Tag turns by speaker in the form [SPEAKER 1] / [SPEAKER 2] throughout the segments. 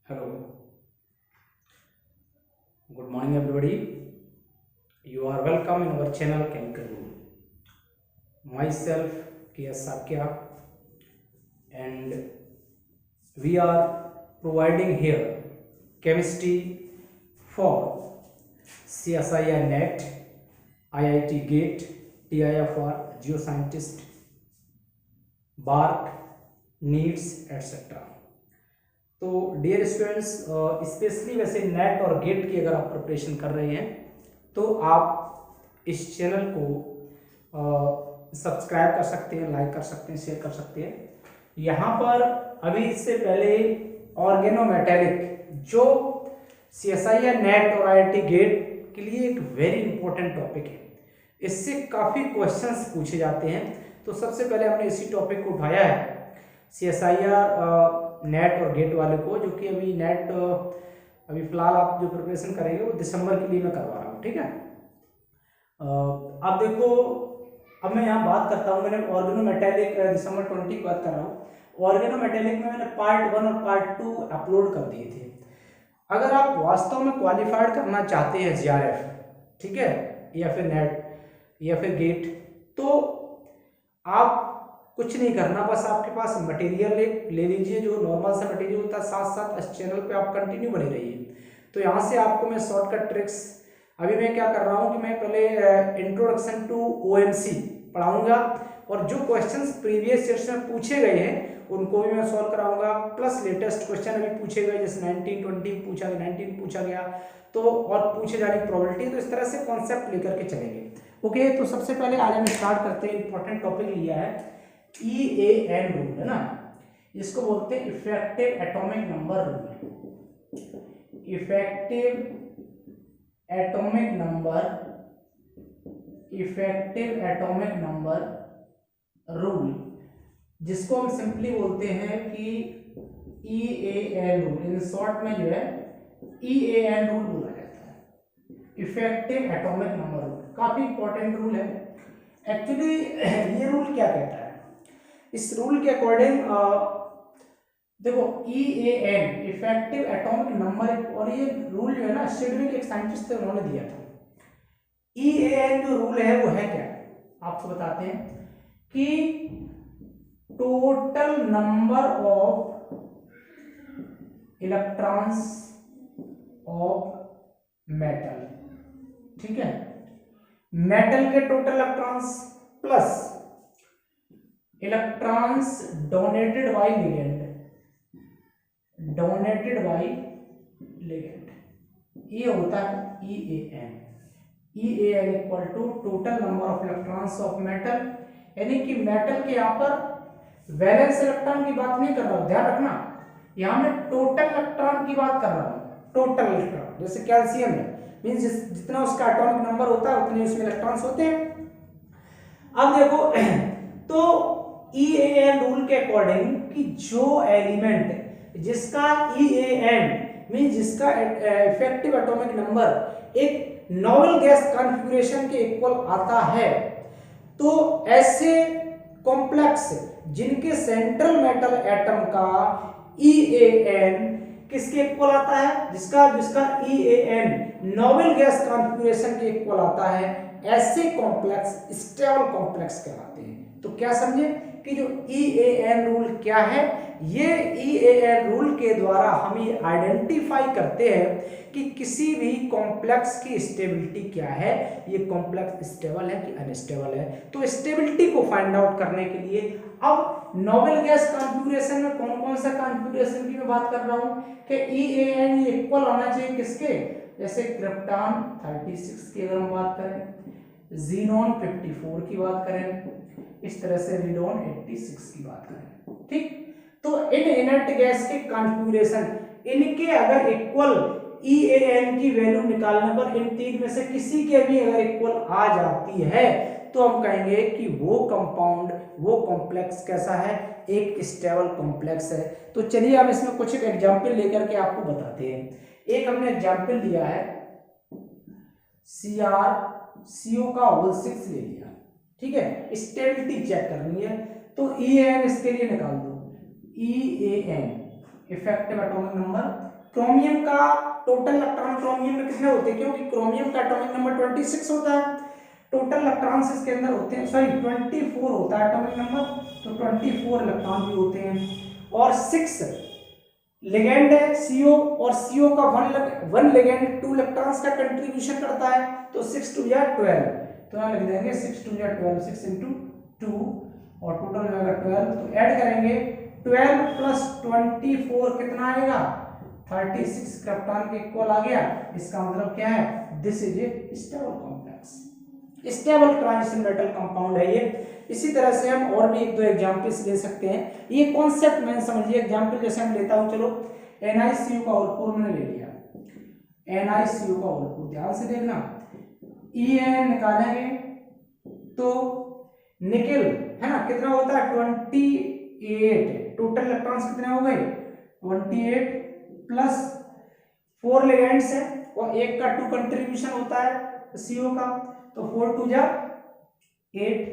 [SPEAKER 1] Hello, good morning everybody. You are welcome in our channel Chemical Room. Myself K.S. Sakya, and we are providing here chemistry for CSIR NET, IIT GATE, TIFR, Geoscientist, BARC, NEETS etc. तो dear students, specially वैसे net और gate की अगर आप preparation कर रहे हैं तो आप इस चैनल को सब्सक्राइब कर सकते हैं, लाइक कर सकते हैं, शेयर कर सकते हैं। यहाँ पर अभी इससे पहले ऑर्गेनोमेटेलिक जो CSIR नेट और IIT गेट के लिए एक वेरी इंपॉर्टेंट टॉपिक है, इससे काफ़ी क्वेश्चंस पूछे जाते हैं। तो सबसे पहले हमने इसी टॉपिक को उठाया है, CSIR नेट और गेट वाले को, जो कि अभी नेट अभी फिलहाल आप जो प्रिपरेशन करेंगे वो दिसंबर के लिए मैं करवा रहा हूँ। ठीक है, आप देखो, अब मैं यहाँ बात करता हूँ, मैंने ऑर्गेनोमेटेलिक दिसंबर 20 की बात कर रहा हूँ। ऑर्गेनोमेटेलिक में मैंने पार्ट 1 और पार्ट 2 अपलोड कर दिए थे। अगर आप वास्तव में क्वालिफाइड करना चाहते हैं GRF, ठीक है, या फिर नेट या फिर गेट, तो आप कुछ नहीं करना, बस आपके पास मटेरियल ले लीजिए, जो नॉर्मल सा मटेरियल होता है, साथ साथ इस चैनल पे आप कंटिन्यू बने रहिए। तो यहाँ से आपको मैं शॉर्टकट ट्रिक्स, अभी मैं क्या कर रहा हूँ कि मैं पहले इंट्रोडक्शन टू OMC पढ़ाऊंगा, और जो क्वेश्चंस प्रीवियस ईयर्स में पूछे गए हैं उनको भी मैं सॉल्व कराऊंगा, प्लस लेटेस्ट क्वेश्चन अभी पूछे गए, जैसे 1920 पूछा गया, 19 पूछा गया, तो और पूछे जाने की प्रोबेबिलिटी। तो इस तरह से कॉन्सेप्ट लेकर के चलेंगे। ओके, तो सबसे पहले आज हम स्टार्ट करते हैं। इंपॉर्टेंट टॉपिक लिया है EAN रूल, है ना, इसको बोलते हैं effective atomic number rule. Effective atomic number, effective atomic number rule, जिसको हम सिंपली बोलते हैं कि EAN रूल। इन शॉर्ट में जो है EAN रूल बोला जाता है, इफेक्टिव एटॉमिक नंबर रूल। काफी इंपॉर्टेंट रूल है एक्चुअली। ये रूल क्या कहता है, इस रूल के अकॉर्डिंग देखो, EAN इफेक्टिव एटॉमिक नंबर, और ये रूल जो है ना, स्वीडन के एक साइंटिस्ट थे, उन्होंने दिया था। EAN जो रूल है वो है क्या, आपको बताते हैं कि total number of electrons of metal, ठीक है, मेटल के total electrons plus electrons donated by ligand, donated by ligand, ये होता है EAN। EAN equal to total number of electrons of metal, यानी कि मेटल के यहाँ पर वैलेंस इलेक्ट्रॉन की बात नहीं कर रहा हूं, ध्यान रखना, यहाँ मैं टोटल इलेक्ट्रॉन की बात कर रहा हूँ। टोटल इलेक्ट्रॉन, जैसे कैल्शियम है, मींस जितना उसका एटॉमिक नंबर होता है उतने उसमें इलेक्ट्रॉन्स होते हैं। अब देखो, तो EAN रूल के अकॉर्डिंग कि जो एलिमेंट जिसका EAN मींस जिसका इफेक्टिव एटॉमिक नंबर एक नॉवेल गैस कॉन्फ़िगरेशन के इक्वल आता है, तो ऐसे कॉम्प्लेक्स जिनके सेंट्रल मेटल एटम का EAN किसके इक्वल आता है, जिसका EAN नॉवेल गैस कॉन्फ़िगरेशन के इक्वल आता है, ऐसे कॉम्प्लेक्स स्टेबल कॉम्प्लेक्स कहलाते हैं। तो क्या समझे कि जो EAN रूल क्या है, ये EAN रूल के द्वारा हम ये आइडेंटिफाई करते हैं कि किसी भी कॉम्प्लेक्स की स्टेबिलिटी क्या है, ये कॉम्प्लेक्स स्टेबल है कि अनस्टेबल है। तो स्टेबिलिटी को फाइंड आउट करने के लिए अब नोबेल गैस कॉन्फ़िगरेशन में कौन कौन सा कॉन्फ़िगरेशन की मैं बात कर रहा हूं कि EAN इक्वल होना चाहिए किसके, जैसे क्रिप्टॉन 36 की अगर हम बात करें, ज़ीनॉन 54 की बात करें, इस तरह से रेडॉन 86 की बात करें, ठीक। तो इन इनर्ट गैस के कॉन्फ़िगरेशन, इनके अगर इक्वल EAN की वैल्यू निकालने पर इन तीन में से किसी के भी अगर इक्वल आ जाती है, तो हम कहेंगे कि वो कंपाउंड, वो कॉम्प्लेक्स कैसा है, एक स्टेबल कॉम्प्लेक्स है। तो चलिए हम इसमें कुछ एग्जांपल लेकर के आपको बताते हैं। एक हमने एग्जांपल दिया है, CrCO का होल 6 ले लिया, ठीक है, स्टेबिलिटी चेक करनी है, तो EAN इसके लिए निकाल दो, EAN effective atomic number chromium का टोटल इलेक्ट्रॉन क्रोमियम में कितने होते हैं, क्योंकि क्रोमियम का एटॉमिक नंबर 26 होता है, टोटल इलेक्ट्रॉन्स इसके अंदर होते हैं, सॉरी 24 होता है एटॉमिक नंबर, तो 24 इलेक्ट्रॉन भी होते हैं। और 6 लिगेंड है CO, और CO का वन लिगेंड 2 इलेक्ट्रॉन्स का कंट्रीब्यूशन करता है, तो 6 2 या 12, तो यहाँ लिख देंगे 6 2 या 12, 6 into 2 और टोटल हो जाएगा 12, तो ऐड करेंगे 12 प्लस 24 कितना आएगा 36 क्रिप्टॉन के इक्वल आ गया। इसका मतलब क्या है, this is a stable complex, stable transition metal compound है ये। इसी तरह से हम और भी एक दो एग्जांपल्स ले सकते हैं, ये कॉन्सेप्ट में समझिए। एग्जांपल जैसे हम लेता हूं, चलो NiCu का होल मैंने ले लिया, NiCu का होल, ध्यान से देखना, En निकालेंगे तो निकेल है ना कितना होता है 28, टोटल इलेक्ट्रॉन्स कितने हो गए 28 प्लस 4 लिगेंड्स है और एक का 2 कंट्रीब्यूशन होता है CO का, तो 4 2 जा 8,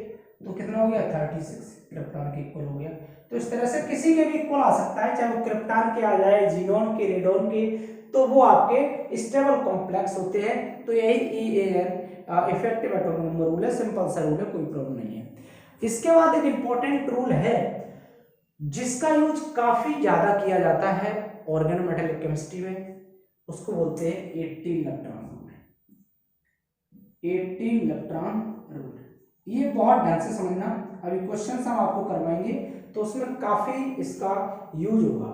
[SPEAKER 1] तो कितना हो गया 36 क्रिप्टॉन के इक्वल हो गया। तो इस तरह से किसी के भी इक्वल आ सकता है, चाहे वो क्रिप्टॉन के आ जाए, जीनोन के, रेडोन के, तो वो आपके स्टेबल कॉम्प्लेक्स होते हैं। तो यही EAN effective atomic number rule है, सिंपल सा रूल है, कोई प्रॉब्लम नहीं है। इसके बाद एक इंपॉर्टेंट रूल है जिसका यूज काफी ज्यादा किया जाता है ऑर्गेनोमेटेलिक केमिस्ट्री में, उसको बोलते हैं 18 इलेक्ट्रॉन रूल, 18 इलेक्ट्रॉन रूल। ये बहुत ढंग से समझना, अभी क्वेश्चन हम आपको करवाएंगे तो उसमें काफी इसका यूज होगा।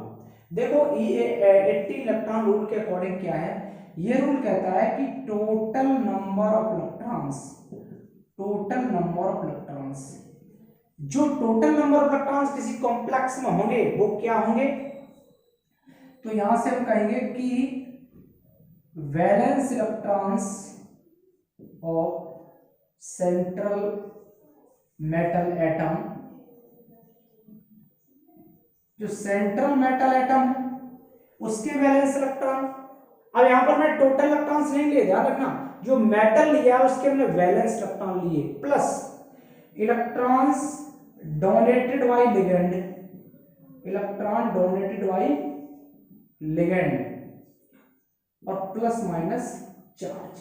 [SPEAKER 1] देखो ये 80 इलेक्ट्रॉन रूल के अकॉर्डिंग क्या है, ये रूल कहता है कि total number of electrons, total number of electrons, जो टोटल नंबर ऑफ इलेक्ट्रॉन्स किसी कॉम्प्लेक्स में होंगे वो क्या होंगे, तो यहां से हम कहेंगे कि valence electrons of central metal atom, जो सेंट्रल मेटल एटम है उसके वैलेंस इलेक्ट्रॉन, अब यहां पर मैं टोटल इलेक्ट्रॉन्स नहीं लिए, ध्यान रखना, जो मेटल लिया उसके हमने वैलेंस इलेक्ट्रॉन लिए, plus electrons donated by ligand, electron donated by ligand, और प्लस माइनस चार्ज,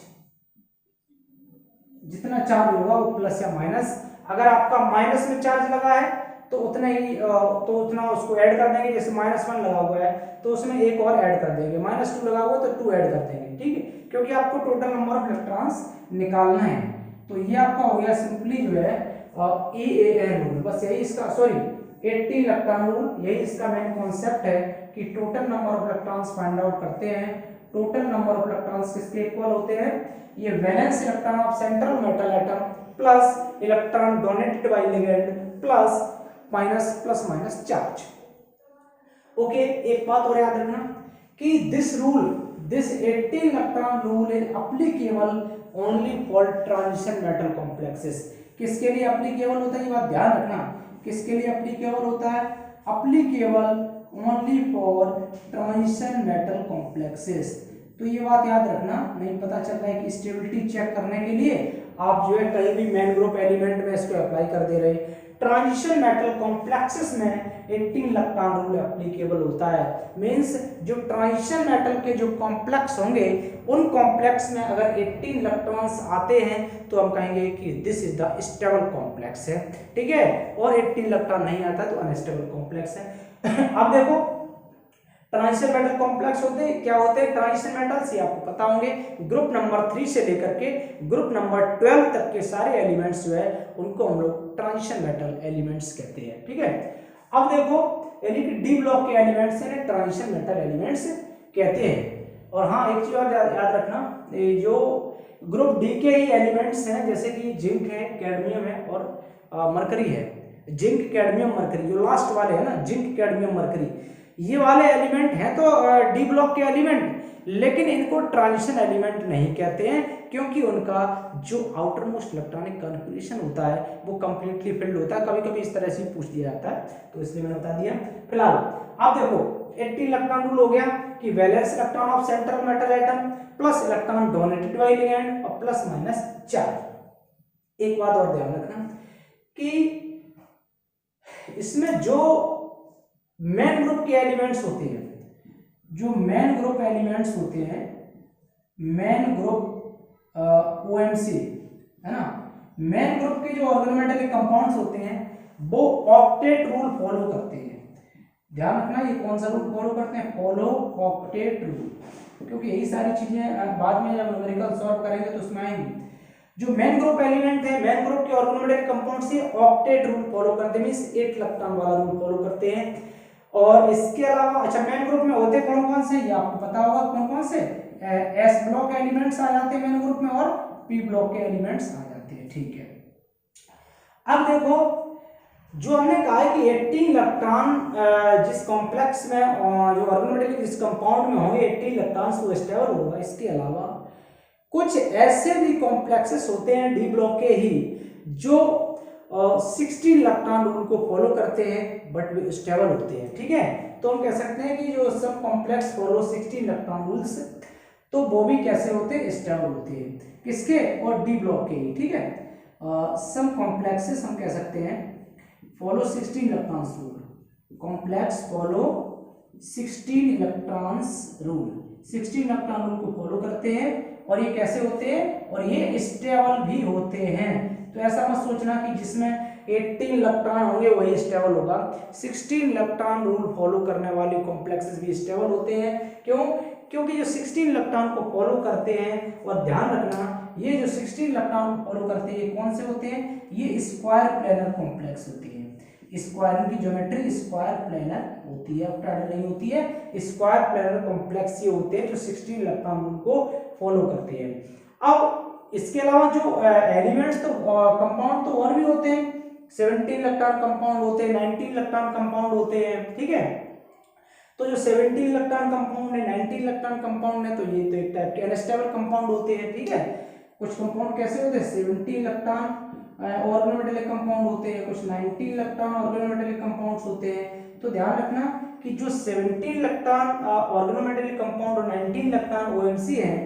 [SPEAKER 1] जितना चार्ज होगा वो प्लस या माइनस, अगर आपका माइनस में चार्ज लगा है तो उतना ही तो उतना उसको ऐड कर देंगे, जैसे -1 लगा हुआ है तो उसमें एक और ऐड कर देंगे, -2 लगा हुआ है तो 2 ऐड कर देंगे, ठीक है, क्योंकि आपको टोटल नंबर ऑफ इलेक्ट्रॉन्स निकालना है। तो ये आपका हो गया सिंपली जो है EAN रूल, बस यही इसका, सॉरी 80 इलेक्ट्रॉन रूल, यही इसका मेन कॉन्सेप्ट है कि total number of electrons find out करते हैं। टोटल नंबर ऑफ इलेक्ट्रॉन्स किसके इक्वल होते हैं, ये valence electron of central metal atom plus electron donated by ligand plus minus plus minus charge. Okay, एक बात और याद रखना कि this rule, this 18 electron rule is applicable only for transition metal complexes. किसके लिए एप्लीकेबल होता है, ये बात ध्यान रखना, किसके लिए एप्लीकेबल होता है, applicable only for transition metal complexes. तो ये बात याद रखना, नहीं पता चल रहा है कि स्टेबिलिटी चेक करने के लिए आप जो है कहीं भी मेन ग्रुप एलिमेंट में इसको अप्लाई कर दे रहे, ट्रांजिशन मेटल कॉम्प्लेक्सेस में 18 इलेक्ट्रॉन रूल एप्लीकेबल होता है। मींस जो ट्रांजिशन मेटल के जो कॉम्प्लेक्स होंगे उन कॉम्प्लेक्स में अगर 18 इलेक्ट्रॉन्स आते हैं तो हम कहेंगे कि this is the stable complex है, ठीक है, और 18 इलेक्ट्रॉन नहीं आता तो अनस्टेबल कॉम्प्लेक्स है। अब देखो ट्रांजिशन मेटल कॉम्प्लेक्स होते हैं, क्या होते हैं ट्रांजिशन मेटल्स, ये आपको पता होंगे, ग्रुप नंबर 3 से लेकर के ग्रुप नंबर 12 तक के सारे एलिमेंट्स जो है उनको हम लोग ट्रांजिशन मेटल एलिमेंट्स कहते हैं, ठीक है। अब देखो यानी कि डी ब्लॉक के एलिमेंट्स हैं ट्रांजिशन मेटल एलिमेंट्स कहते हैं। और हाँ एक चीज और याद रखना, जो ग्रुप डी के ही एलिमेंट्स हैं जैसे कि जिंक है, कैडमियम है और मरकरी है, जिंक कैडमियम मरकरी, जो लास्ट वाले है ना जिंक कैडमियम मरकरी, ये वाले एलिमेंट हैं तो डी ब्लॉक के एलिमेंट, लेकिन इनको ट्रांजिशन एलिमेंट नहीं कहते हैं क्योंकि उनका जो आउटर मोस्ट इलेक्ट्रॉनिक कॉन्फ़िगरेशन होता है वो कंप्लीटली फिल्ड होता है, कभी कभी इस तरह से पूछ दिया जाता है तो इसलिए मैंने बता दिया। फिलहाल आप देखो 80 इलेक्ट्रॉन रूल हो गया कि valence electron of central metal atom plus electron donated by ligand और प्लस माइनस चार्ज। एक बात और ध्यान रखना कि इसमें जो मेन ग्रुप के एलिमेंट्स होते हैं जो मेन ग्रुप एलिमेंट्स होते हैं, मेन ग्रुप ओएमसी है ना, मेन ग्रुप के जो ऑर्गेनोमेटेलिक कंपाउंड्स होते हैं वो ऑक्टेट रूल फॉलो करते हैं। ध्यान रखना ये कौन सा रूल फॉलो करते हैं, फॉलो ऑक्टेट रूल, क्योंकि यही सारी चीजें बाद में जब न्यूमेरिकल सॉल्व करेंगे तो उसमें आएंगी। जो मेन ग्रुप एलिमेंट है, मेन ग्रुप के ऑर्गेनोमेटेलिक कंपाउंड से ऑक्टेट रूल फॉलो करते हैं, मींस 8 इलेक्ट्रॉन वाला रूल फॉलो करते हैं। और इसके अलावा अच्छा मेन ग्रुप में होते कौन कौन से, ये आपको पता होगा कौन कौन से, एस ब्लॉक एलिमेंट्स आ जाते हैं मेन ग्रुप में और पी ब्लॉक के एलिमेंट्स आ जाते हैं। ठीक है, अब देखो जो हमने कहा है कि 18 इलेक्ट्रॉन जिस कॉम्प्लेक्स में जो ऑर्गेनोमेटेलिक जिस कंपाउंड में होंगे 18 इलेक्ट्रॉन्स वो स्टेबल होगा। इसके अलावा कुछ ऐसे भी कॉम्प्लेक्सेस होते हैं डी ब्लॉक के ही जो 16 इलेक्ट्रॉन रूल को फॉलो करते हैं बट वे स्टेबल होते हैं। ठीक है, तो हम कह सकते हैं कि जो सब कॉम्प्लेक्स फॉलो 16 इलेक्ट्रॉन रूल्स तो वो भी कैसे होते हैं, स्टेबल होते हैं, किसके, और डी ब्लॉक के ही। ठीक है, सम कॉम्प्लेक्सेस हम कह सकते हैं follow 16 electrons rule, complex follow 16 electrons rule, 16 electron rule को फॉलो करते हैं और ये कैसे होते हैं, और ये स्टेबल भी होते हैं। तो ऐसा मत सोचना कि जिसमें 18 इलेक्ट्रॉन होंगे वही स्टेबल होगा, 16 इलेक्ट्रॉन रूल फॉलो करने वाले कॉम्प्लेक्सेस भी स्टेबल होते हैं। क्यों, क्योंकि जो 16 इलेक्ट्रॉन को फॉलो करते हैं, और ध्यान रखना ये जो 16 इलेक्ट्रॉन फॉलो करते हैं कौन से होते हैं, ये स्क्वायर प्लेनर कॉम्प्लेक्स होती है। स्क्वायर की ज्योमेट्री स्क्वायर प्लेनर होती है, ऑक्टाहेड्रल नहीं होती है, स्क्वायर प्लेनर कॉम्प्लेक्स ये होते हैं जो 16 इलेक्ट्रॉन रूल को फॉलो करते हैं। अब इसके अलावा जो एलिमेंट्स तो कंपाउंड तो और भी होते हैं, 17 इलेक्ट्रॉन कंपाउंड होते हैं, 19 इलेक्ट्रॉन कंपाउंड होते हैं। ठीक है, तो जो 17 इलेक्ट्रॉन कंपाउंड है, 19 इलेक्ट्रॉन कंपाउंड है, तो ये तो एक टाइप के अनस्टेबल कंपाउंड होते हैं। ठीक है, कुछ कंपाउंड कैसे होते हैं, 17 इलेक्ट्रॉन ऑर्गेनोमेटेलिक कंपाउंड होते हैं, कुछ 19 इलेक्ट्रॉन ऑर्गेनोमेटेलिक कंपाउंड्स होते हैं। तो ध्यान रखना कि जो 17 इलेक्ट्रॉन ऑर्गेनोमेटेलिक कंपाउंड और 19 इलेक्ट्रॉन ओएमसी हैं,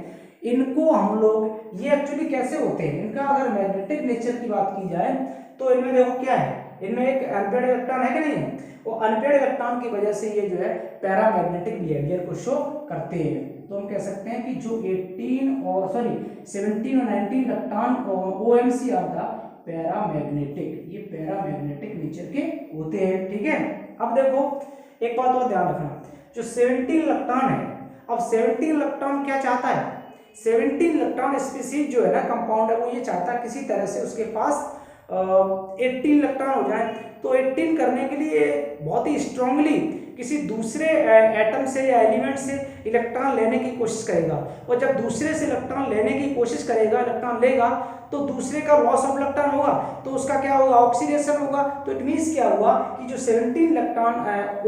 [SPEAKER 1] इनको हम लोग ये एक्चुअली कैसे होते हैं, इनका अगर मैग्नेटिक नेचर की बात की जाए तो इनमें देखो क्या है, इनमें एक अनपेयर्ड इलेक्ट्रॉन है कि नहीं है, वो अनपेयर्ड इलेक्ट्रॉन की वजह से ये जो है पैरामैग्नेटिक बिहेवियर को शो करते हैं। तो हम कह सकते हैं कि जो 17 और 19 electron OMC are the paramagnetic, ये पैरामैग्नेटिक नेचर के होते हैं। ठीक है, अब देखो एक बात और ध्यान रखना, जो 17 इलेक्ट्रॉन है, अब 17 इलेक्ट्रॉन क्या चाहता है, 17 इलेक्ट्रॉन स्पीसीज जो है ना कंपाउंड है, वो ये चाहता है किसी तरह से उसके पास 18 इलेक्ट्रॉन हो जाए। तो 18 करने के लिए बहुत ही स्ट्रांगली किसी दूसरे एटम से या एलिमेंट से इलेक्ट्रॉन लेने की कोशिश करेगा, और जब दूसरे से इलेक्ट्रॉन लेने की कोशिश करेगा, इलेक्ट्रॉन लेगा, तो दूसरे का लॉस ऑफ इलेक्ट्रॉन होगा, तो उसका क्या होगा, ऑक्सीडेशन होगा। तो इट मींस क्या हुआ कि जो 17 इलेक्ट्रॉन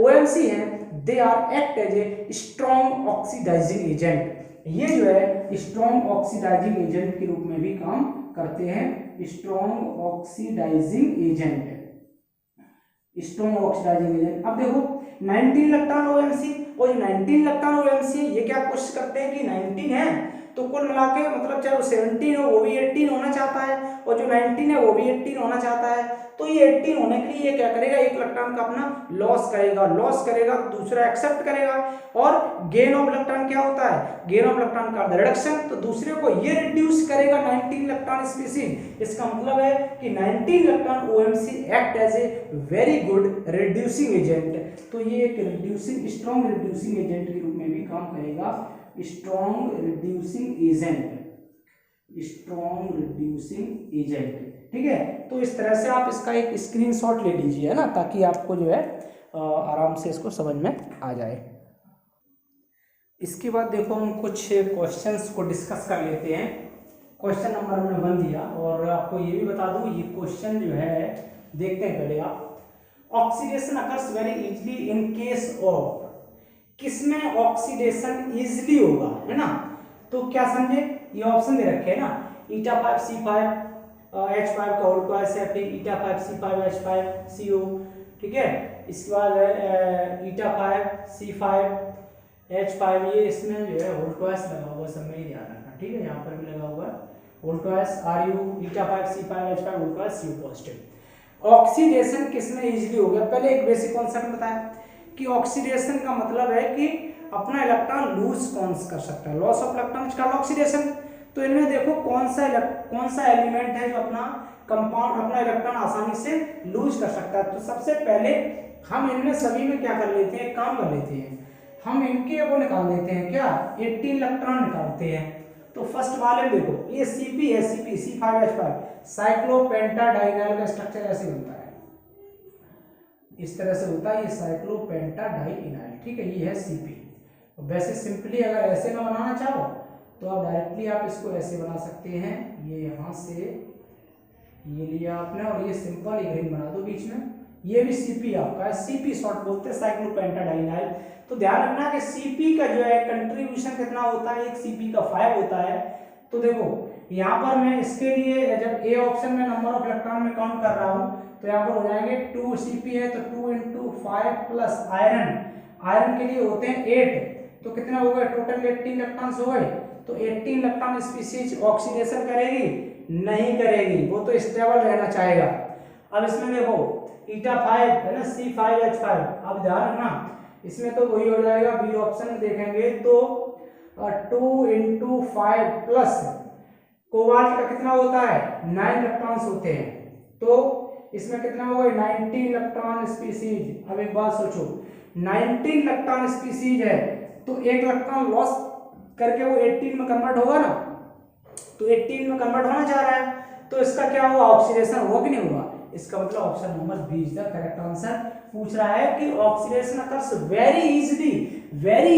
[SPEAKER 1] ओएमसी हैं, they are act as a strong oxidising agent. ये जो है स्ट्रॉन्ग ऑक्सीडाइजिंग एजेंट के रूप में भी काम करते हैं, strong oxidising agent, strong oxidising agent. अब देखो 19 इलेक्ट्रॉन ओएमसी, और जो 19 इलेक्ट्रॉन ओएमसी ये क्या कोशिश करते हैं कि 19 है तो कुल मिला के मतलब चाहे वो 17 हो वो भी 18 होना चाहता है, और जो 19 है वो भी 18 होना चाहता है। तो ये 18 होने के लिए ये क्या करेगा, एक इलेक्ट्रॉन का अपना लॉस करेगा, दूसरा एक्सेप्ट करेगा। और गेन ऑफ इलेक्ट्रॉन क्या होता है, गेन ऑफ इलेक्ट्रॉन का रिडक्शन, तो दूसरे को ये रिड्यूस करेगा 19 इलेक्ट्रॉन स्पीसीज। इसका मतलब है कि 19 electron OMC act as a very good reducing agent. तो ये एक रिड्यूसिंग स्ट्रॉन्ग रिड्यूसिंग एजेंट के रूप में भी काम करेगा, स्ट्रॉन्ग रिड्यूसिंग एजेंट। ठीक है, तो इस तरह से आप इसका एक स्क्रीनशॉट ले लीजिए, है ना, ताकि आपको जो है आराम से इसको समझ में आ जाए। इसके बाद देखो हम कुछ क्वेश्चंस को डिस्कस कर लेते हैं। क्वेश्चन नंबर हमने 1 दिया, और आपको ये भी बता दूं ये क्वेश्चन जो है देखते हैं पहले आप। Oxidation occurs very easily in case of, किसमें ऑक्सीडेशन इजीली होगा, है ना, तो क्या समझे, ये ऑप्शन दे रखे हैं ना, η5C5 H5 का होल क्वास है, फिर η5C5 H5 CO। ठीक है, इसके बाद η5C5 H5, ये इसमें जो है होल क्वास लगा हुआ, सब में ही ध्यान रखना। ठीक है, यहाँ पर भी लगा हुआ है होल क्वास RU η5C5 H5 होल क्वास CO पॉजिटिव। ऑक्सीडेशन किसमें इजीली होगा, पहले एक बेसिक कॉन्सेप्ट बताया कि ऑक्सीडेशन का मतलब है कि अपना इलेक्ट्रॉन लूज कौन कर सकता है, loss of electron called oxidation. तो इनमें देखो कौन सा एलिमेंट है जो अपना कंपाउंड अपना इलेक्ट्रॉन आसानी से लूज कर सकता है। तो सबसे पहले हम इनमें सभी में क्या कर लेते हैं, काम कर लेते हैं, हम इनके वो निकाल लेते हैं, क्या 18 इलेक्ट्रॉन निकालते हैं। तो फर्स्ट वाले देखो ये Cp है, C5H5 साइक्लोपेंटाडाइनाइल का स्ट्रक्चर ऐसे बनता है, इस तरह से होता है ये साइक्लोपेंटाडाइनाइल, ठीक है, ये है Cp। वैसे सिंपली अगर ऐसे ना बनाना चाहो तो आप डायरेक्टली आप इसको ऐसे बना सकते हैं, ये यहाँ से ये लिया आपने और ये सिंपल एक रिंग बना दो बीच में, ये भी Cp आपका है, Cp शॉर्ट बोलते हैं साइक्लोपेंटाडाइनाइल। तो ध्यान रखना कि Cp का जो है कंट्रीब्यूशन कितना होता है, एक Cp का 5 होता है। तो देखो यहाँ पर मैं इसके लिए जब ए ऑप्शन में नंबर ऑफ इलेक्ट्रॉन में काउंट कर रहा हूँ तो यहाँ पर हो जाएंगे 2 Cp है तो 2 × 5 प्लस आयरन के लिए होते हैं 8, तो कितना हो गए टोटल 18 इलेक्ट्रॉन्स हो गए। तो 18 इलेक्ट्रॉन स्पीशीज ऑक्सीडेशन करेगी नहीं करेगी, वो तो स्टेबल रहना चाहेगा। अब इसमें देखो ईटा 5 है ना, C5H5, अब ध्यान रखना इसमें तो वही हो जाएगा, बी ऑप्शन में देखेंगे तो 2 × 5 प्लस कोबाल्ट का कितना होता है 9 इलेक्ट्रॉन्स होते हैं, तो इसमें कितना हो गए 19 इलेक्ट्रॉन स्पीशीज। अब एक बात सोचो 19 इलेक्ट्रॉन स्पीशीज है तो एक इलेक्ट्रॉन लॉस करके वो 18 में कन्वर्ट होगा ना, तो 18 में कन्वर्ट होना चाह रहा है, तो इसका क्या हुआ ऑक्सीडेशन हुआ कि नहीं हुआ, इसका मतलब option number B is the correct answer. पूछ रहा है कि oxidation occurs very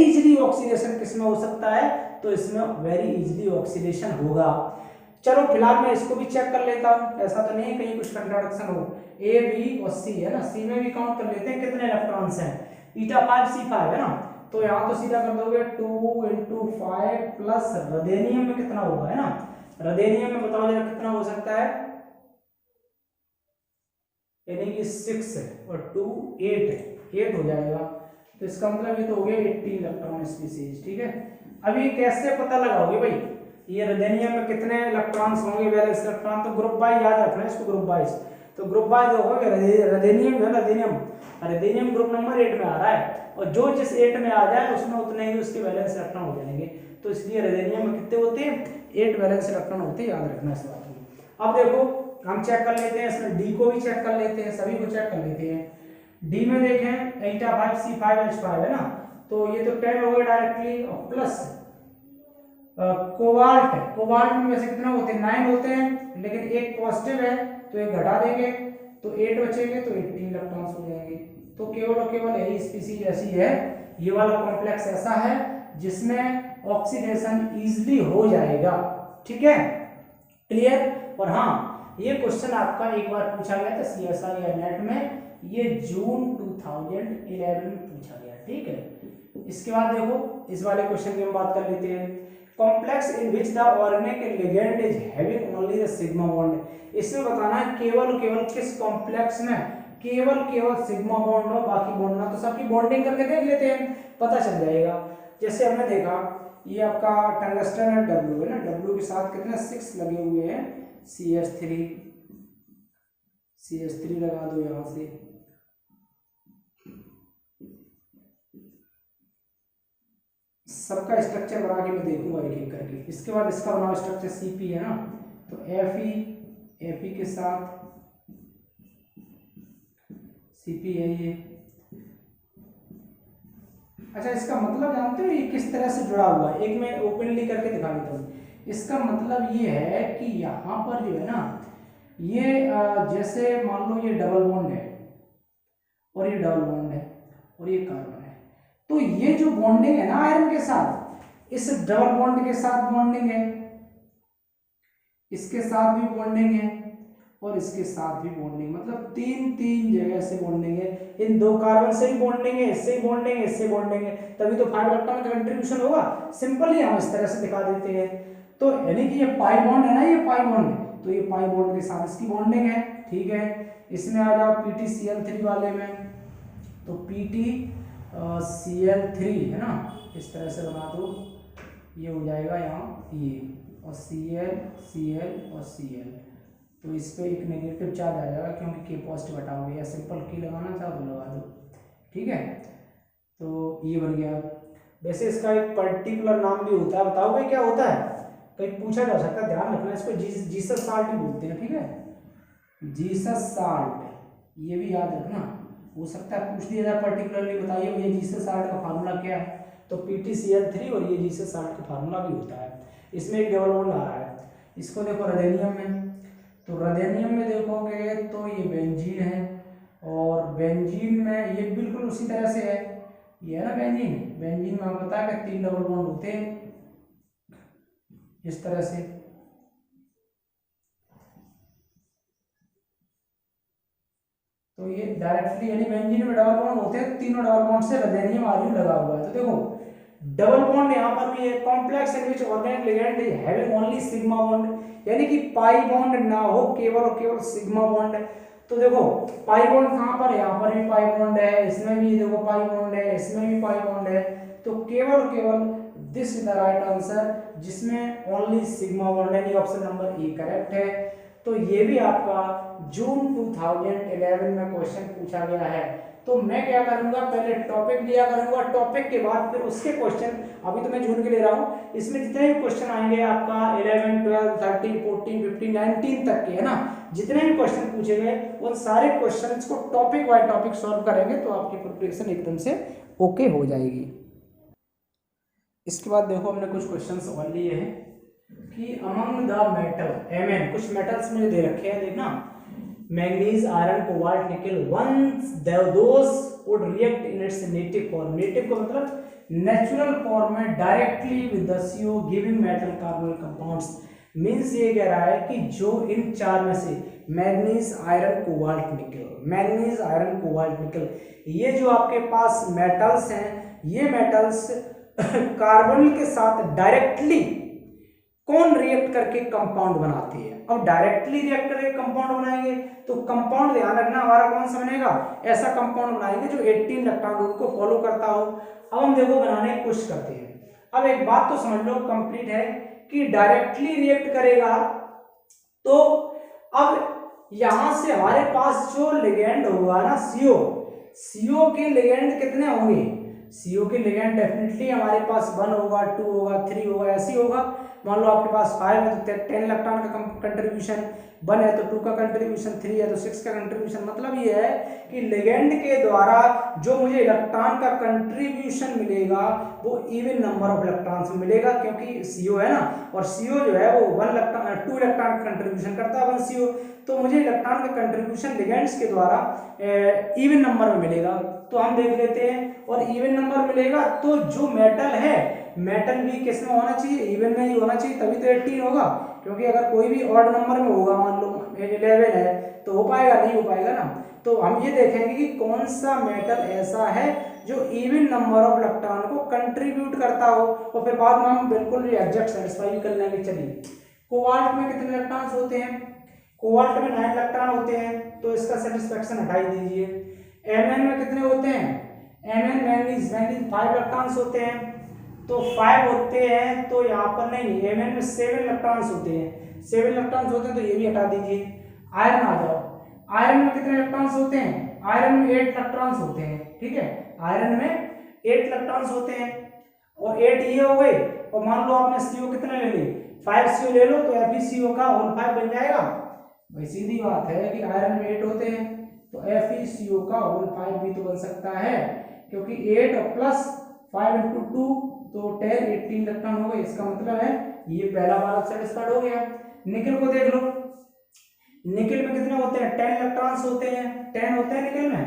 [SPEAKER 1] easily oxidation किसमें हो सकता है, तो इसमें वेरी इजीली ऑक्सीडेशन होगा। चलो फिलहाल मैं इसको भी चेक कर लेता हूं, ऐसा तो नहीं है कहीं कुछ कंट्राडिक्शन हो, ए बी और सी है ना, सी में भी काउंट कर लेते हैं कितने इलेक्ट्रॉन्स हैं, ईटा 5 C5 है ना, तो यहाँ तो सीधा कर दोगे 2 × 5 प्लस रदेनियम में कितना होगा है ना, रदेनियम में बताओ जरा कितना हो सकता है, यानी कि 6 और 2 8 हो जाएगा, तो इसका मतलब ये तो हो गया 18 इलेक्ट्रॉन स्पीशीज, ठीक है। अभी कैसे पता लगाओगे भाई ये रदेनियम में कितने इलेक्ट्रॉन्स होंगे, वैलेंस इलेक्ट्रॉन, तो ग्रुप वाइज याद रखना है इसको, ग्रुप वाइज, तो ग्रुप वाइज होगा रदेनियम जो है रदेनियम ग्रुप नंबर 8 में आ रहा है, और जो जिस 8 में आ जाए उसमें उतने ही उसके वैलेंस इलेक्ट्रॉन हो जाएंगे, तो इसलिए रदेनियम में कितने होते हैं 8 वैलेंस इलेक्ट्रॉन होते हैं, याद रखना इस बात को। अब देखो हम चेक कर लेते हैं, इसमें डी को भी चेक कर लेते हैं, सभी को चेक कर लेते हैं। डी में देखें ईटा 5 C5H5 है ना, तो ये तो 10 हो गए डायरेक्टली, और प्लस कोबाल्ट में वैसे कितना होते हैं 9 होते हैं, लेकिन एक पॉजिटिव है तो एक घटा देंगे तो 8 बचेंगे, तो 18 इलेक्ट्रॉन्स हो जाएंगे। तो केवल और केवल यही स्पीशीज ऐसी है, ये वाला कॉम्प्लेक्स ऐसा है जिसमें ऑक्सीडेशन इजीली हो जाएगा, ठीक है, क्लियर। और हाँ ये क्वेश्चन आपका एक बार पूछा गया था CSR या नेट में, ये जून 2011 में पूछा गया, ठीक है। इसके बाद देखो इस वाले क्वेश्चन की हम बात कर लेते हैं, complex in which the organic ligand is having only the sigma bond, इसमें बताना है केवल किस कॉम्प्लेक्स में केवल सिग्मा बॉन्ड हो, बाकी बॉन्ड ना, तो सबकी बॉन्डिंग करके देख लेते हैं, पता चल जाएगा। जैसे हमने देखा ये आपका टंगस्टन है W है ना, W के साथ कितने 6 लगे हुए हैं, CH3 लगा दो यहाँ से, सबका स्ट्रक्चर बना के मैं देखूंगा एक एक करके। इसके बाद इसका बना स्ट्रक्चर Cp है ना, तो Fe के साथ Cp है ये। अच्छा इसका मतलब जानते हो ये किस तरह से जुड़ा हुआ है, एक मैं ओपनली करके दिखा देता हूँ। इसका मतलब ये है कि यहाँ पर जो है ना ये जैसे मान लो ये डबल बॉन्ड है और ये डबल बॉन्ड है और ये कार्बन है, तो ये जो बॉन्डिंग है ना आयरन के साथ, इस डबल बॉन्ड के साथ बॉन्डिंग है, इसके साथ भी बॉन्डिंग है और इसके साथ भी बॉन्डिंग, मतलब तीन जगह से बॉन्डिंग है, इन 2 कार्बन से भी बॉन्डिंग है, इससे भी बॉन्डिंग है, इससे बॉन्डिंग है, तभी तो 5 इलेक्ट्रॉन का कंट्रीब्यूशन होगा। सिंपली हम इस तरह से दिखा देते हैं, तो यानी कि ये पाई बॉन्ड है ना, ये पाई बॉन्ड है, तो ये पाई बॉन्ड के साथ इसकी बॉन्डिंग है, ठीक है। इसमें आ जाओ PTCl3 वाले में, तो PTCl3 है ना, इस तरह से बना दो, ये हो जाएगा यहाँ ये, और Cl और Cl, तो इस पे एक नेगेटिव चार्ज आ जाएगा क्योंकि K पॉजिटिव हटाओगे, या सिंपल की लगाना चाहो तो लगा दो, ठीक है। तो ये बन गया। वैसे इसका एक पर्टिकुलर नाम भी होता है, बताओगे क्या होता है? कहीं पूछा जा सकता है, ध्यान रखना। इसको जीसस साल्ट ही बोलते हैं, ठीक है, जीसस साल्ट, ये भी याद रखना। हो सकता है पूछ दिया जाए पर्टिकुलरली, बताइए ये जीसस साल्ट का फार्मूला क्या है, तो PtCl3 और ये जीसस साल्ट का फार्मूला भी होता है। इसमें एक डबल बॉन्ड आ रहा है। इसको देखो रेडियम में, तो रेडियम में देखोगे तो ये बेंजीन है, और बेंजीन में ये बिल्कुल उसी तरह से है, ये है ना बेंजीन। बेंजीन में हमें पता है कि 3 डबल बॉन्ड होते हैं इस तरह से। तो ये डायरेक्टली यानी बेंजीन में डबल बॉन्ड होते हैं, तीनों डबल बॉन्ड से रेडियम आर्यन लगा हुआ है। तो देखो डबल बॉन्ड यहाँ पर भी है, complex in which organic ligand having only sigma bond, यानी कि पाई बॉन्ड ना हो, केवल और केवल सिग्मा बॉन्ड। तो देखो पाई बॉन्ड कहाँ पर है, यहाँ पर भी पाई बॉन्ड है, इसमें भी देखो पाई बॉन्ड है, इसमें भी पाई बॉन्ड है। तो केवल केवल this is the right answer, जिसमें ओनली सिग्मा बॉन्ड है, ऑप्शन नंबर ए करेक्ट है। तो ये भी आपका जून 2011 में क्वेश्चन पूछा गया है। तो मैं क्या करूंगा, पहले टॉपिक लिया करूंगा, टॉपिक के बाद फिर उसके क्वेश्चन, अभी तो मैं जून के ले रहा हूं, इसमें जितने भी क्वेश्चन आएंगे आपका 11, 12, 13, 14, 15, 19 तक के, है ना, जितने भी क्वेश्चन पूछे गए उन सारे क्वेश्चंस को टॉपिक बाय टॉपिक सॉल्व करेंगे, तो आपकी प्रिपरेशन एकदम से ओके हो जाएगी। इसके बाद देखो हमने कुछ क्वेश्चंस और लिए हैं कि अमंग द मेटल Mn, कुछ मेटल्स मुझे दे रखे हैं, देखना, manganese, iron, cobalt, nickel, once those would react in its native form, native का मतलब नेचुरल फॉर्म में directly with the CO giving metal carbonyl compounds. Means ये कह रहा है कि जो इन चार में से मैंगनीज, आयरन, कोबाल्ट, निकल, मैंगनीज, आयरन, कोबाल्ट, निकल, ये जो आपके पास मेटल्स हैं, ये मेटल्स कार्बन के साथ डायरेक्टली कौन रिएक्ट करके कंपाउंड बनाते हैं। अब डायरेक्टली रिएक्ट करके कंपाउंड बनाएंगे तो कंपाउंड ध्यान रखना हमारा कौन सा बनेगा, ऐसा कंपाउंड बनाएंगे जो 18 इलेक्ट्रॉन रूल को फॉलो करता हो। अब हम देखो बनाने की कोशिश करते हैं। अब एक बात तो समझ लो कंप्लीट है कि डायरेक्टली रिएक्ट करेगा, तो अब यहां से हमारे पास जो लिगेंड होगा ना CO के लिगेंड कितने होंगे, CO के लिगेंड डेफिनेटली हमारे पास 1 होगा, 2 होगा, 3 होगा, ऐसे होगा। मान लो आपके पास 5 है तो 10 इलेक्ट्रॉन का कंट्रीब्यूशन, 1 है तो 2 का कंट्रीब्यूशन, 3 है तो 6 का कंट्रीब्यूशन। मतलब ये है कि लिगेंड के द्वारा जो मुझे इलेक्ट्रॉन का कंट्रीब्यूशन मिलेगा वो इवन नंबर ऑफ इलेक्ट्रॉन्स में मिलेगा, क्योंकि CO है ना, और CO जो है वो 2 इलेक्ट्रॉन का कंट्रीब्यूशन करता है 1 CO, तो मुझे इलेक्ट्रॉन का कंट्रीब्यूशन लिगेंड्स के द्वारा इवन नंबर में मिलेगा। तो हम देख लेते हैं, और इवन नंबर मिलेगा तो जो मेटल है, मेटल भी किस में होना चाहिए, इवन में ही होना चाहिए, तभी तो 18 होगा। क्योंकि अगर कोई भी ऑड नंबर में होगा, मान लो 11 है, तो हो पाएगा, नहीं हो पाएगा ना। तो हम ये देखेंगे कि कौन सा मेटल ऐसा है जो इवन नंबर ऑफ इलेक्ट्रॉन को कंट्रीब्यूट करता हो, और फिर बाद में हम बिल्कुल एग्जैक्ट सेटिस्फाई कर लेंगे। चलिए, कोबाल्ट में कितने इलेक्ट्रॉन्स होते हैं, कोबाल्ट में 9 इलेक्ट्रॉन होते हैं, तो इसका सेटिस्फेक्शन हटा दीजिए। Mn में कितने होते हैं, Mn मैंगनीज 5 इलेक्ट्रॉन्स होते हैं, तो 5 होते हैं, तो यहाँ पर नहीं, Mn में 7 इलेक्ट्रॉन्स होते हैं, 7 इलेक्ट्रॉन्स होते हैं, तो ये भी हटा दीजिए। आयरन आ जाओ, आयरन में कितने इलेक्ट्रॉन्स होते हैं, आयरन में 8 इलेक्ट्रॉन्स होते हैं, ठीक है, आयरन में 8 इलेक्ट्रॉन्स होते हैं, और 8 ये हो गए, और मान लो आपने CO कितने ले लिए, 5 CO ले लो, तो FeCO का होल 5 बन जाएगा। भाई सीधी बात है कि आयरन में 8 होते हैं, तो FeCO का होल 5 भी तो बन सकता है, क्योंकि 8 और प्लस 5 इंटू 2 तो 10, 18 इलेक्ट्रॉन हो गए। इसका मतलब है ये पहला वाला सेटिस्फाइड हो गया। निकल को देख लो, निकल में कितने होते हैं, 10 इलेक्ट्रॉन्स होते हैं, 10 होते हैं निकल में,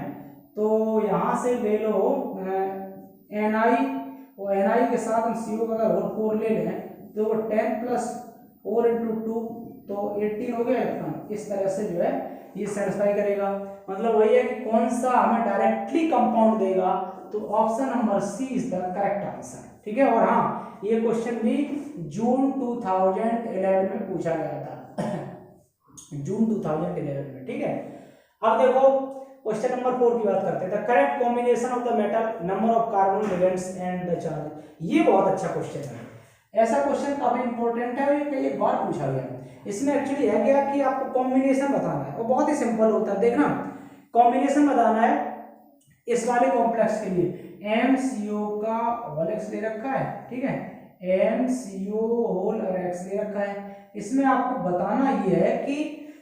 [SPEAKER 1] तो यहाँ से ले लो Ni, और Ni के साथ हम CO का अगर होल 4 ले लें तो 10 प्लस 4 इंटू 2 तो 18 हो गया इलेक्ट्रॉन। इस तरह से जो है ये सेटिस्फाई करेगा। मतलब वही है कि कौन सा हमें डायरेक्टली कंपाउंड देगा, तो option number C is the correct answer, ठीक है। और हाँ, ये क्वेश्चन भी जून 2011 में पूछा गया था जून 2011 में, ठीक है। अब देखो क्वेश्चन नंबर 4 की बात करते हैं, the correct combination of the metal, number of carbon ligands and the charge. ये बहुत अच्छा क्वेश्चन है, ऐसा क्वेश्चन काफी इंपॉर्टेंट है, ये कई बार पूछा गया है। इसमें एक्चुअली है क्या कि आपको कॉम्बिनेशन बताना है, और बहुत ही सिंपल होता है। देखना, कॉम्बिनेशन बताना है इस वाले कॉम्प्लेक्स के लिए MCO का होल x ले रखा है, ठीक है, MCO होल और x ले रखा है। इसमें आपको बताना ये है कि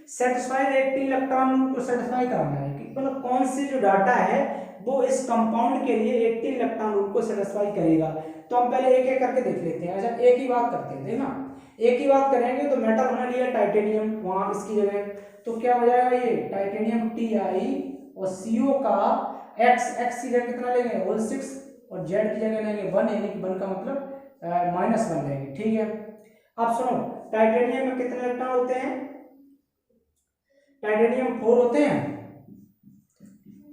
[SPEAKER 1] सेटिस्फाइड 80 इलेक्ट्रॉन रूल को सेटिस्फाई कराना है कि मतलब कौन सी जो डाटा है वो इस कंपाउंड के लिए 80 इलेक्ट्रॉन रूल को सेटिस्फाई करेगा। तो हम पहले एक एक करके देख लेते हैं। अच्छा, एक ही बात करते हैं, देखना, एक ही बात करेंगे तो मेटल होना लिया टाइटेनियम वहां इसकी जगह, तो क्या हो जाएगा ये टाइटेनियम Ti और CO का x की जगह कितना लेंगे होल 6 और z की जगह लेंगे 1, यानी कि 1 का मतलब -1 लेंगे, ठीक है। अब सुनो, टाइटेनियम में कितने इलेक्ट्रॉन होते हैं? टाइटेनियम 4 होते हैं,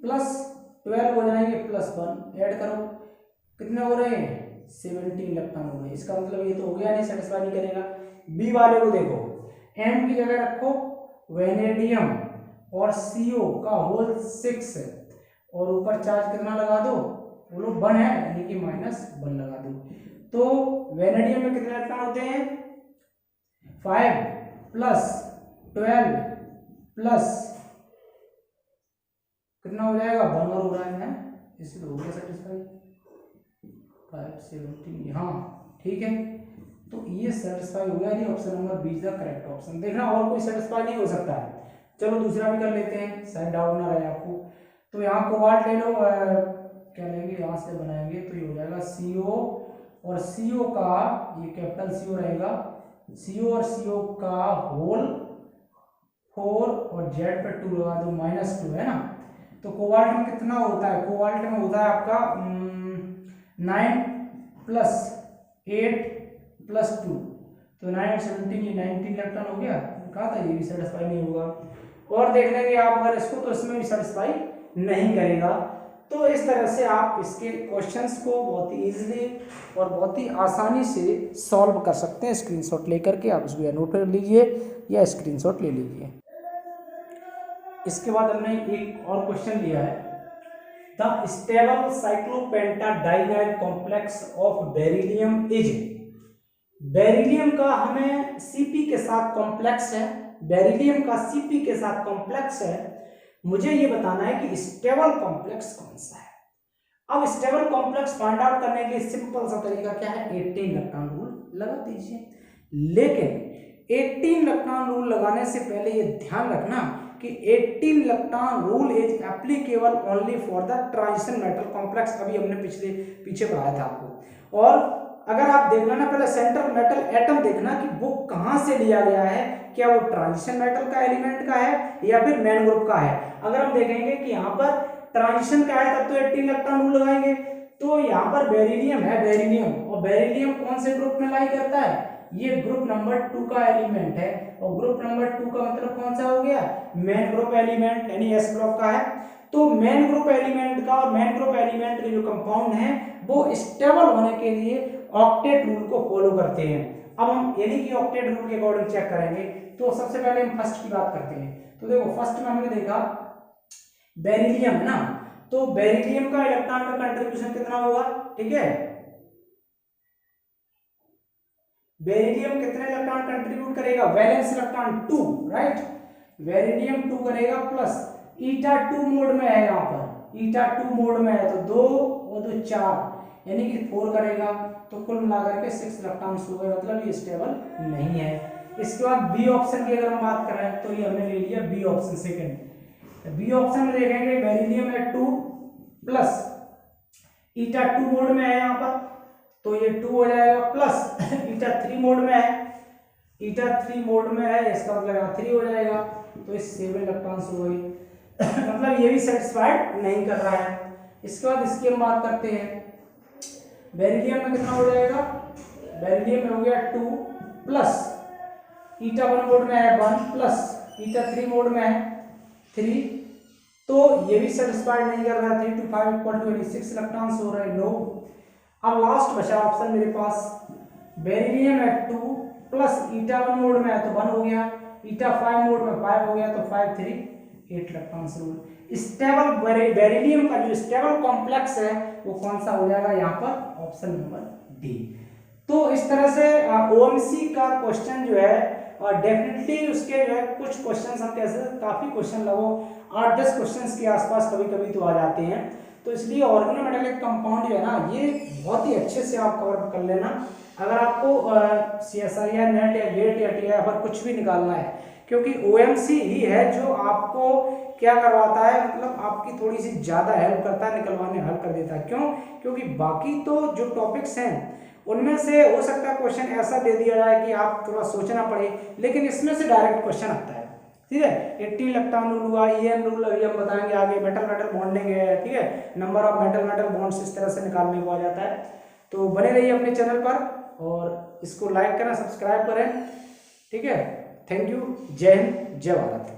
[SPEAKER 1] प्लस 12 हो जाएंगे प्लस 1 ऐड करो, कितने हो रहे हैं 17 इलेक्ट्रॉन हो गए। इसका मतलब ये तो हो गया नहीं, सेटिस्फाई नहीं करेगा। बी वाले को देखो, M की जगह रखो वेनेडियम और CO का होल 6 और ऊपर चार्ज कितना लगा दो, बोलो 1 है, यानी कि -1 लगा दो। तो वेनेडियम में कितने इलेक्ट्रॉन होते हैं 5 प्लस 12 प्लस कितना हो जाएगा 1 और हो रहा है, इससे तो हो गया सेटिस्फाई 5 17, हाँ ठीक है। तो ये सेटिस्फाई हो गया, ये option number B is the correct option. देखना और कोई सेटिस्फाई नहीं हो सकता है। चलो दूसरा भी कर लेते हैं, शायद डाउट ना रहे आपको। तो यहाँ कोबाल्ट ले लो, क्या लेंगे यहाँ से बनाएंगे तो ये हो जाएगा CO और CO का ये कैपिटल CO रहेगा, CO और CO का होल 4 और Z पे 2 लगा दो, -2 है ना। तो कोबाल्ट में कितना होता है, कोबाल्ट में होता है आपका 9 प्लस 8 प्लस 2, तो 9 और 17 ये 19 इलेक्ट्रॉन हो गया। कहा था ये भी सेटिस्फाई नहीं होगा। और देख लेंगे आप अगर इसको, तो इसमें भी सेटिस्फाई नहीं करेगा। तो इस तरह से आप इसके क्वेश्चंस को बहुत ही इजीली और बहुत ही आसानी से सॉल्व कर सकते हैं। स्क्रीनशॉट लेकर के आप उसको या नोट कर लीजिए या स्क्रीनशॉट ले लीजिए। इसके बाद हमने एक और क्वेश्चन लिया है, the stable cyclopentadienyl complex of beryllium is. Beryllium का हमें Cp के साथ कॉम्प्लेक्स है, बेरिलियम का Cp के साथ कॉम्प्लेक्स है, मुझे ये बताना है कि स्टेबल कॉम्प्लेक्स कौन सा है। अब स्टेबल कॉम्प्लेक्स फाइंड आउट करने के लिए सिंपल सा तरीका क्या है, 18 इलेक्ट्रॉन रूल लगा दीजिए। लेकिन 18 इलेक्ट्रॉन रूल लगाने से पहले ये ध्यान रखना कि 18 electron rule is applicable only for the transition metal complex. अभी हमने पीछे पढ़ाया था आपको। और अगर आप देख लेना पहले सेंट्रल मेटल एटम देखना कि वो कहां से लिया गया है, क्या वो ट्रांजिशन मेटल का एलिमेंट का है या फिर मेन ग्रुप का है। अगर हम देखेंगे कि यहाँ पर ट्रांजिशन का है तब तो 18 इलेक्ट्रॉन रूल लगाएंगे। तो यहाँ पर बेरिलियम है, बेरिलियम, और बेरिलियम कौन से ग्रुप में लाई करता है, ये ग्रुप नंबर 2 का एलिमेंट है। और ग्रुप नंबर 2 का मतलब कौन सा हो गया, मेन ग्रुप एलिमेंट, यानी S ब्लॉक का है। तो मेन ग्रुप एलिमेंट का और मेन ग्रुप एलिमेंट के जो कंपाउंड है वो स्टेबल होने के लिए ऑक्टेट रूल को फॉलो करते हैं। अब हम यानी कि ऑक्टेट रूल के अकॉर्डिंग चेक करेंगे। तो सबसे पहले हम फर्स्ट की बात करते हैं। तो देखो फर्स्ट में हमने देखा बेरिलियम है ना, तो बेरिलियम का इलेक्ट्रॉन का कंट्रीब्यूशन कितना होगा, ठीक है, बेरिलियम कितने इलेक्ट्रॉन कंट्रीब्यूट करेगा, वैलेंस इलेक्ट्रॉन 2, राइट, बेरिलियम 2 करेगा प्लस ईटा 2 मोड में है, यहाँ पर ईटा 2 मोड में है तो 2 और 2 4 यानी कि 4 करेगा। तो कुल मिलाकर के 6 इलेक्ट्रॉन्स हो गए, मतलब ये स्टेबल नहीं है। इसके बाद बी ऑप्शन की अगर हम बात कर रहे हैं तो ये हमने ले लिया B option second. B option में देखेंगे बेरिलियम है 2 प्लस ईटा 2 मोड में है यहाँ पर, तो ये 2 हो जाएगा प्लस ईटा 3 मोड में है, ईटा 3 मोड में है, इसका मतलब 3 हो जाएगा, तो ये 7 इलेक्ट्रॉन्स हो गई मतलब ये भी सेटिस्फाइड नहीं कर रहा है। इसके बाद इसकी हम बात करते हैं, बेरिलियम में कितना हो जाएगा, बेरिलियम में हो गया 2 प्लस ईटा 1 मोड में है 1 प्लस ईटा 3 मोड में है 3, तो ये भी सेटिस्फाइड नहीं कर रहा है। 3 to 5 इक्वल टू 6 इलेक्ट्रॉन्स हो रहे हैं, नो। अब लास्ट बचा ऑप्शन मेरे पास, बेरिलियम है 2 प्लस ईटा 1 मोड में है तो 1 हो गया, ईटा 5 मोड में 5 हो गया, तो 5 3 8 इलेक्ट्रॉन्स रूल। स्टेबल बेरिलियम का जो स्टेबल कॉम्प्लेक्स है वो कौन सा हो जाएगा यहाँ पर, ऑप्शन नंबर डी। तो इस तरह से ओएमसी का क्वेश्चन जो है और डेफिनेटली उसके जो है कुछ क्वेश्चंस हम कैसे, काफी क्वेश्चन लगो 8-10 क्वेश्चंस के आसपास कभी कभी तो आ जाते हैं। तो इसलिए ऑर्गेनोमेटेलिक कंपाउंड जो है ना, ये बहुत ही अच्छे से आप कवर कर लेना। अगर आपको CSI या नेट या गेट या TI पर कुछ भी निकालना है, क्योंकि OMC ही है जो आपको क्या करवाता है, मतलब आपकी थोड़ी सी ज़्यादा हेल्प करता है, निकलवाने हल कर देता है। क्यों? क्योंकि बाकी तो जो टॉपिक्स हैं उनमें से हो सकता है क्वेश्चन ऐसा दे दिया जाए कि आप थोड़ा सोचना पड़े, लेकिन इसमें से डायरेक्ट क्वेश्चन आता है। ठीक है, 18 इलेक्ट्रॉन रूल हुआ, EN रूल अभी हम बताएंगे आगे, मेटल मेटल बॉन्डिंग है। ठीक है, number of metal metal bonds इस तरह से निकालने को आ जाता है। तो बने रहिए अपने चैनल पर और इसको लाइक करें, सब्सक्राइब करें। ठीक है, थैंक यू, जय हिंद, जय भारत।